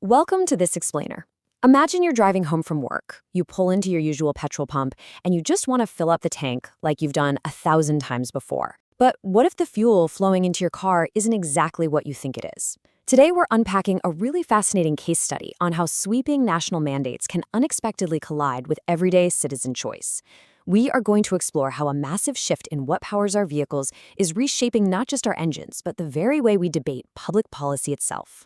Welcome to This Explainer. Imagine you're driving home from work. You pull into your usual petrol pump, and you just want to fill up the tank like you've done 1,000 times before. But what if the fuel flowing into your car isn't exactly what you think it is? Today, we're unpacking a really fascinating case study on how sweeping national mandates can unexpectedly collide with everyday citizen choice. We are going to explore how a massive shift in what powers our vehicles is reshaping not just our engines, but the very way we debate public policy itself.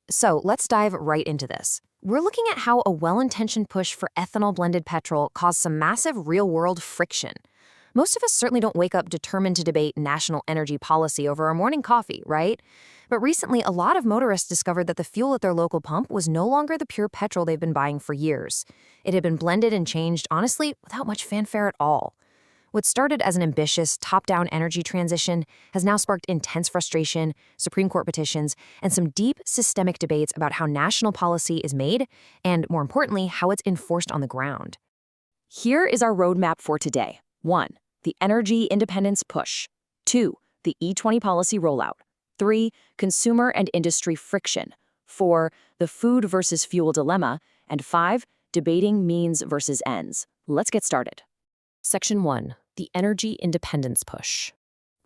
So let's dive right into this. We're looking at how a well-intentioned push for ethanol-blended petrol caused some massive real-world friction. Most of us certainly don't wake up determined to debate national energy policy over our morning coffee, right? But recently, a lot of motorists discovered that the fuel at their local pump was no longer the pure petrol they've been buying for years. It had been blended and changed, honestly, without much fanfare at all. What started as an ambitious, top-down energy transition has now sparked intense frustration, Supreme Court petitions, and some deep systemic debates about how national policy is made and, more importantly, how it's enforced on the ground. Here is our roadmap for today. 1. The energy independence push. 2. The E20 policy rollout. 3. Consumer and industry friction. 4. The food versus fuel dilemma. And 5. Debating means versus ends. Let's get started. Section 1. The energy independence push.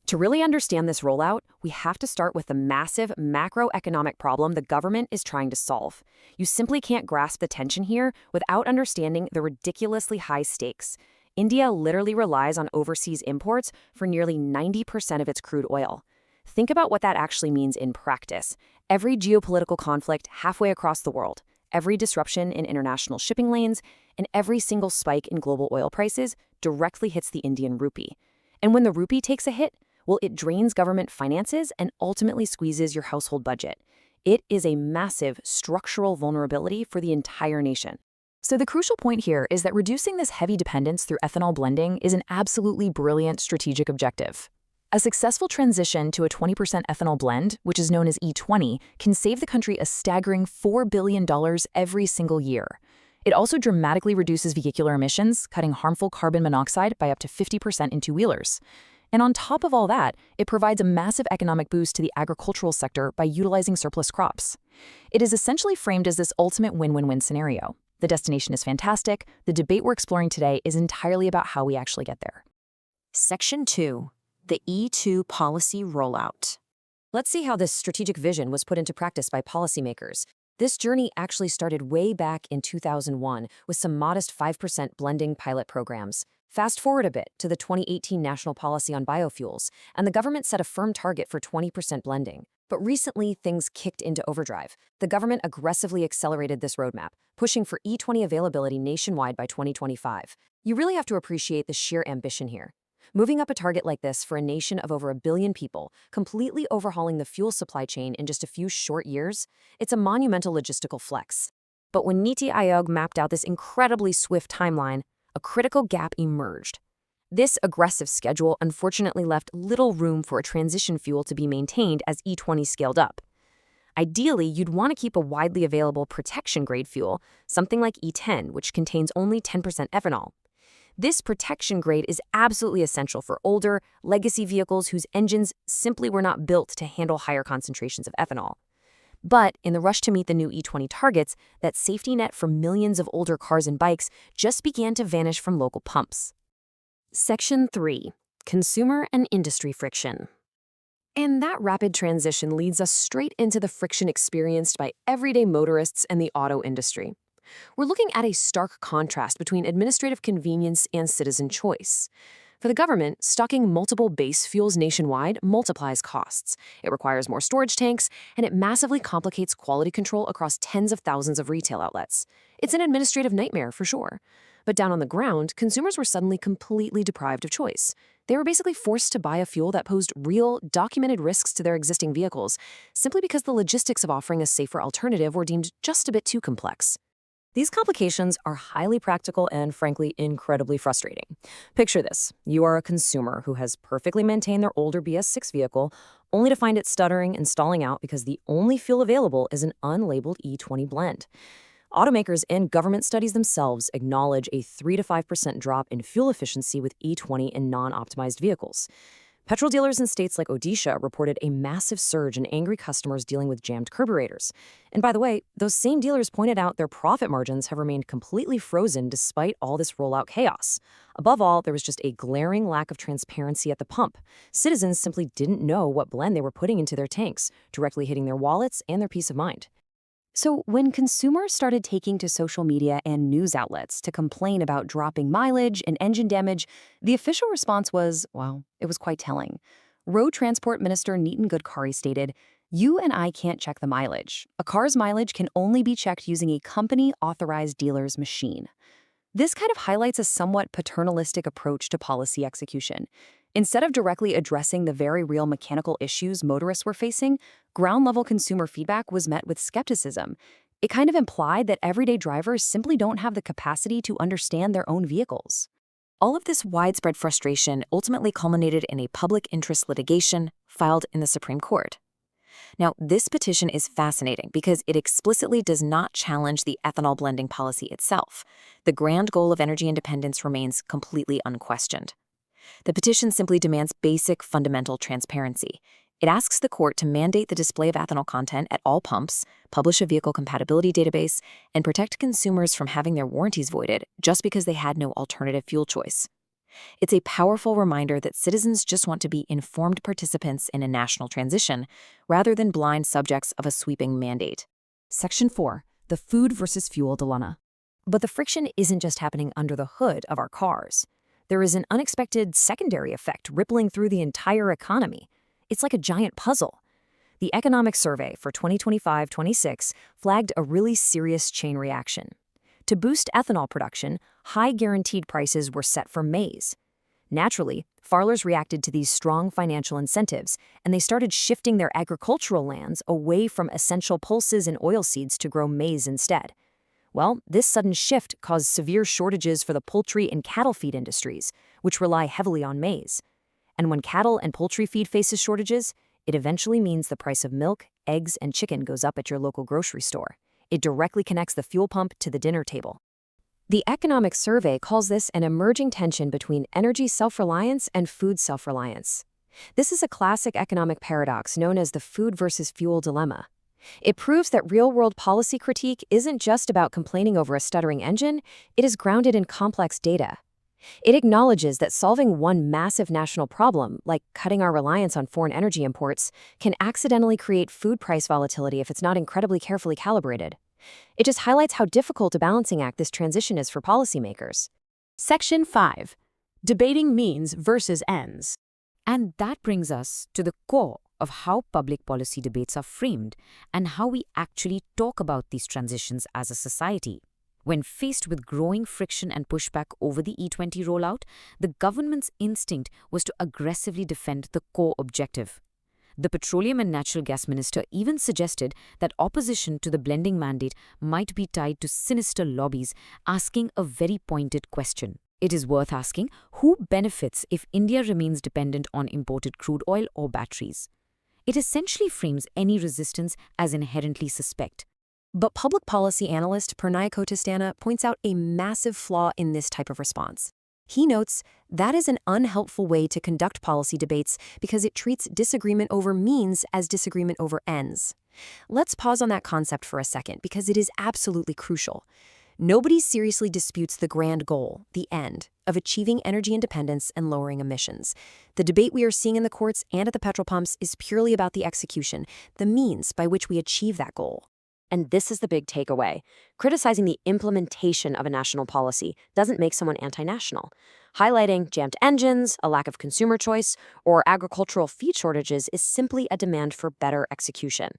To really understand this rollout, we have to start with the massive macroeconomic problem the government is trying to solve. You simply can't grasp the tension here without understanding the ridiculously high stakes. India literally relies on overseas imports for nearly 90% of its crude oil. Think about what that actually means in practice. Every geopolitical conflict halfway across the world, every disruption in international shipping lanes, and every single spike in global oil prices directly hits the Indian rupee. And when the rupee takes a hit, well, it drains government finances and ultimately squeezes your household budget. It is a massive structural vulnerability for the entire nation. So the crucial point here is that reducing this heavy dependence through ethanol blending is an absolutely brilliant strategic objective. A successful transition to a 20% ethanol blend, which is known as E20, can save the country a staggering $4 billion every single year. It also dramatically reduces vehicular emissions, cutting harmful carbon monoxide by up to 50% in two-wheelers. And on top of all that, it provides a massive economic boost to the agricultural sector by utilizing surplus crops. It is essentially framed as this ultimate win-win-win scenario. The destination is fantastic. The debate we're exploring today is entirely about how we actually get there. Section 2. The E2 policy rollout. Let's see how this strategic vision was put into practice by policymakers. This journey actually started way back in 2001 with some modest 5% blending pilot programs. Fast forward a bit to the 2018 National Policy on Biofuels, and the government set a firm target for 20% blending. But recently, things kicked into overdrive. The government aggressively accelerated this roadmap, pushing for E20 availability nationwide by 2025. You really have to appreciate the sheer ambition here. Moving up a target like this for a nation of over 1 billion people, completely overhauling the fuel supply chain in just a few short years, it's a monumental logistical flex. But when Niti Aayog mapped out this incredibly swift timeline, a critical gap emerged. This aggressive schedule unfortunately left little room for a transition fuel to be maintained as E20 scaled up. Ideally, you'd want to keep a widely available protection-grade fuel, something like E10, which contains only 10% ethanol. This protection grade is absolutely essential for older, legacy vehicles whose engines simply were not built to handle higher concentrations of ethanol. But in the rush to meet the new E20 targets, that safety net for millions of older cars and bikes just began to vanish from local pumps. Section 3. Consumer and industry friction. And that rapid transition leads us straight into the friction experienced by everyday motorists and the auto industry. We're looking at a stark contrast between administrative convenience and citizen choice. For the government, stocking multiple base fuels nationwide multiplies costs. It requires more storage tanks, and it massively complicates quality control across tens of thousands of retail outlets. It's an administrative nightmare for sure. But down on the ground, consumers were suddenly completely deprived of choice. They were basically forced to buy a fuel that posed real, documented risks to their existing vehicles, simply because the logistics of offering a safer alternative were deemed just a bit too complex. These complications are highly practical and, frankly, incredibly frustrating. Picture this. You are a consumer who has perfectly maintained their older BS6 vehicle, only to find it stuttering and stalling out because the only fuel available is an unlabeled E20 blend. Automakers and government studies themselves acknowledge a 3 to 5% drop in fuel efficiency with E20 in non-optimized vehicles. Petrol dealers in states like Odisha reported a massive surge in angry customers dealing with jammed carburetors. And by the way, those same dealers pointed out their profit margins have remained completely frozen despite all this rollout chaos. Above all, there was just a glaring lack of transparency at the pump. Citizens simply didn't know what blend they were putting into their tanks, directly hitting their wallets and their peace of mind. So, when consumers started taking to social media and news outlets to complain about dropping mileage and engine damage, the official response was, well, it was quite telling. Road Transport Minister Nitin Gadkari stated, "You and I can't check the mileage. A car's mileage can only be checked using a company-authorized dealer's machine." This kind of highlights a somewhat paternalistic approach to policy execution. Instead of directly addressing the very real mechanical issues motorists were facing, ground-level consumer feedback was met with skepticism. It kind of implied that everyday drivers simply don't have the capacity to understand their own vehicles. All of this widespread frustration ultimately culminated in a public interest litigation filed in the Supreme Court. Now, this petition is fascinating because it explicitly does not challenge the ethanol blending policy itself. The grand goal of energy independence remains completely unquestioned. The petition simply demands basic fundamental transparency. It asks the court to mandate the display of ethanol content at all pumps, publish a vehicle compatibility database, and protect consumers from having their warranties voided just because they had no alternative fuel choice. It's a powerful reminder that citizens just want to be informed participants in a national transition rather than blind subjects of a sweeping mandate. Section 4. The food versus fuel dilemma. But the friction isn't just happening under the hood of our cars. There is an unexpected secondary effect rippling through the entire economy. It's like a giant puzzle. The Economic Survey for 2025-26 flagged a really serious chain reaction. To boost ethanol production, high guaranteed prices were set for maize. Naturally, farmers reacted to these strong financial incentives, and they started shifting their agricultural lands away from essential pulses and oilseeds to grow maize instead. Well, this sudden shift caused severe shortages for the poultry and cattle feed industries, which rely heavily on maize. And when cattle and poultry feed faces shortages, it eventually means the price of milk, eggs, and chicken goes up at your local grocery store. It directly connects the fuel pump to the dinner table. The Economic Survey calls this an emerging tension between energy self-reliance and food self-reliance. This is a classic economic paradox known as the food versus fuel dilemma. It proves that real-world policy critique isn't just about complaining over a stuttering engine, it is grounded in complex data. It acknowledges that solving one massive national problem, like cutting our reliance on foreign energy imports, can accidentally create food price volatility if it's not incredibly carefully calibrated. It just highlights how difficult a balancing act this transition is for policymakers. Section 5. Debating means versus ends. And that brings us to the core of how public policy debates are framed and how we actually talk about these transitions as a society. When faced with growing friction and pushback over the E20 rollout, the government's instinct was to aggressively defend the core objective. The Petroleum and Natural Gas Minister even suggested that opposition to the blending mandate might be tied to sinister lobbies, asking a very pointed question. It is worth asking, who benefits if India remains dependent on imported crude oil or batteries? It essentially frames any resistance as inherently suspect. But public policy analyst Pranay Kotistana points out a massive flaw in this type of response. He notes that is an unhelpful way to conduct policy debates because it treats disagreement over means as disagreement over ends. Let's pause on that concept for a second because it is absolutely crucial. Nobody seriously disputes the grand goal, the end, of achieving energy independence and lowering emissions. The debate we are seeing in the courts and at the petrol pumps is purely about the execution, the means by which we achieve that goal. And this is the big takeaway. Criticizing the implementation of a national policy doesn't make someone anti-national. Highlighting jammed engines, a lack of consumer choice, or agricultural feed shortages is simply a demand for better execution.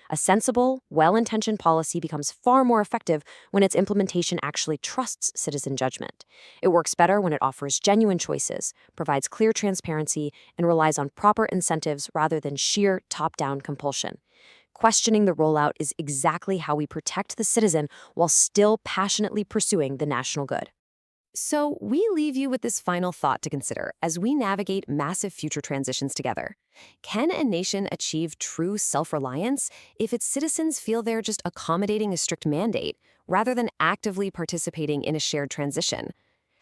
A sensible, well-intentioned policy becomes far more effective when its implementation actually trusts citizen judgment. It works better when it offers genuine choices, provides clear transparency, and relies on proper incentives rather than sheer top-down compulsion. Questioning the rollout is exactly how we protect the citizen while still passionately pursuing the national good. So we leave you with this final thought to consider as we navigate massive future transitions together. Can a nation achieve true self-reliance if its citizens feel they're just accommodating a strict mandate rather than actively participating in a shared transition?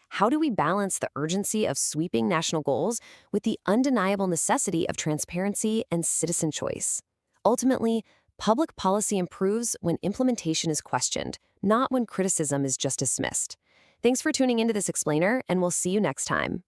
How do we balance the urgency of sweeping national goals with the undeniable necessity of transparency and citizen choice? Ultimately, public policy improves when implementation is questioned, not when criticism is just dismissed. Thanks for tuning into this explainer, and we'll see you next time.